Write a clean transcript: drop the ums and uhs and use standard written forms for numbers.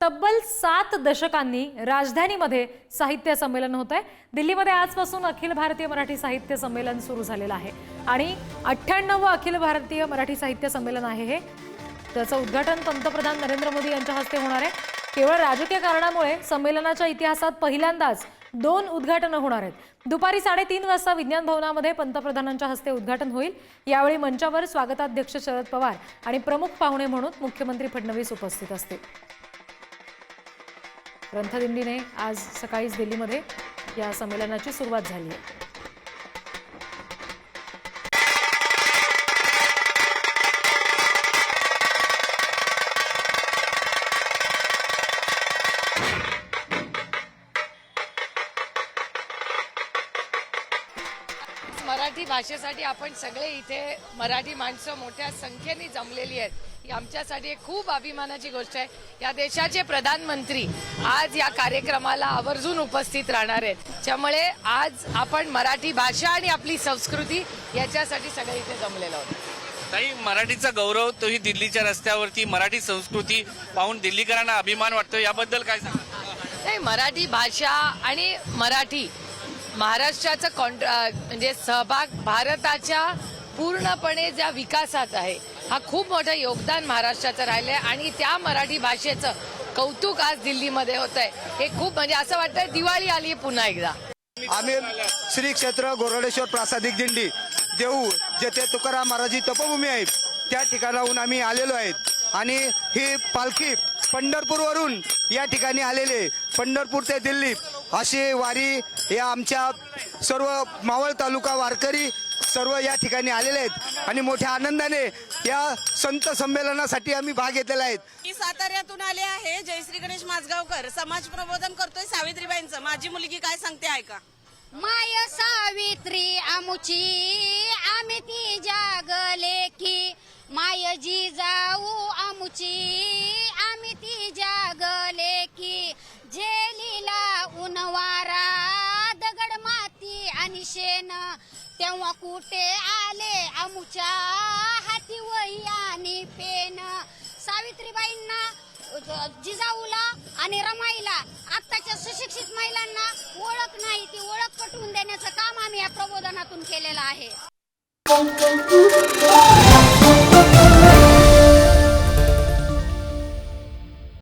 तब्बल 7 दशकांनी राजधानीमध्ये साहित्य संमेलन होत आहे। दिल्लीमध्ये आजपासून अखिल भारतीय मराठी साहित्य संमेलन सुरू झालेलं आहे आणि 98वं अखिल भारतीय मराठी साहित्य संमेलन आहे हे। त्याचं उद्घाटन पंतप्रधान नरेंद्र मोदी यांच्या हस्ते होणार आहे। केवळ राजकीय कारणामुळे संमेलनाच्या इतिहासात पहिल्यांदाच 2 उद्घाटनं होणार आहेत। दुपारी 3:30 वाजता विज्ञान भवनामध्ये पंतप्रधानांच्या हस्ते उद्घाटन होईल। यावेळी मंचावर स्वागताध्यक्ष शरद पवार आणि प्रमुख पाहुणे म्हणून मुख्यमंत्री फडणवीस उपस्थित असतील। ग्रंथदिंडीने आज सकाळीच दिल्लीमध्ये या संमेलनाची सुरुवात झाली आहे। मराठी भाषेसाठी आपण सगळे इथे मराठी माणसं मोठ्या संख्येने जमलेली आहेत। ही आमच्यासाठी एक खूप अभिमानाची गोष्ट आहे। या देशाचे प्रधानमंत्री आज या कार्यक्रमाला आवर्जून उपस्थित राहणार आहेत। त्यामुळे आज आपण मराठी भाषा आणि आपली संस्कृती याच्यासाठी सगळे इथे जमलेलो आहोत। ताई, मराठीचा गौरव तोही दिल्लीच्या रस्त्यावरती मराठी संस्कृती पाहून दिल्लीकरांना अभिमान वाटतो, याबद्दल काय सांगा? नाही, मराठी भाषा आणि मराठी महाराष्ट्राचं म्हणजे सहभाग भारताच्या पूर्णपणे ज्या विकासात आहे, हा खूप मोठं योगदान महाराष्ट्राचं राहिलं आहे आणि त्या मराठी भाषेचं कौतुक आज दिल्लीमध्ये होत आहे। हे खूप म्हणजे असं वाटतंय दिवाळी आली पुन्हा एकदा। आम्ही श्री क्षेत्र गोरडेश्वर प्रासादिक दिंडी देऊ जेथे तुकाराम महाराजी तपोभूमी आहे त्या ठिकाणाहून आम्ही आलेलो आहेत आणि ही पालखी पंढरपूरवरून या ठिकाणी आलेले पंढरपूर ते दिल्ली अशी वारी या आमच्या सर्व मावळ तालुका वारकरी सर्व या ठिकाणी आलेले आहेत आणि मोठ्या आनंदाने या संत संमेलनासाठी आम्ही भाग घेतलेला आहे। मी साताऱ्यातून आले आहे। जयश्री गणेश माझगावकर समाज प्रबोधन करतोय सावित्रीबाईंचं। माझी मुलगी काय सांगते ऐका। माय सावित्री आमुची आम्ही ती जागले की माय जी जाऊ आमुची आम्ही ती जागले की झेलीला उन्हावारा दगड माती आणि शेण तेव्हा कुठे आले आमुच्या हाती वही आणि पेन। सावित्रीबाईंना जिजाऊला आणि रमाईला आत्ताच्या सुशिक्षित महिलांना ओळख नाही, ती ओळख पटवून देण्याचं काम आम्ही या प्रबोधनातून केलेलं आहे।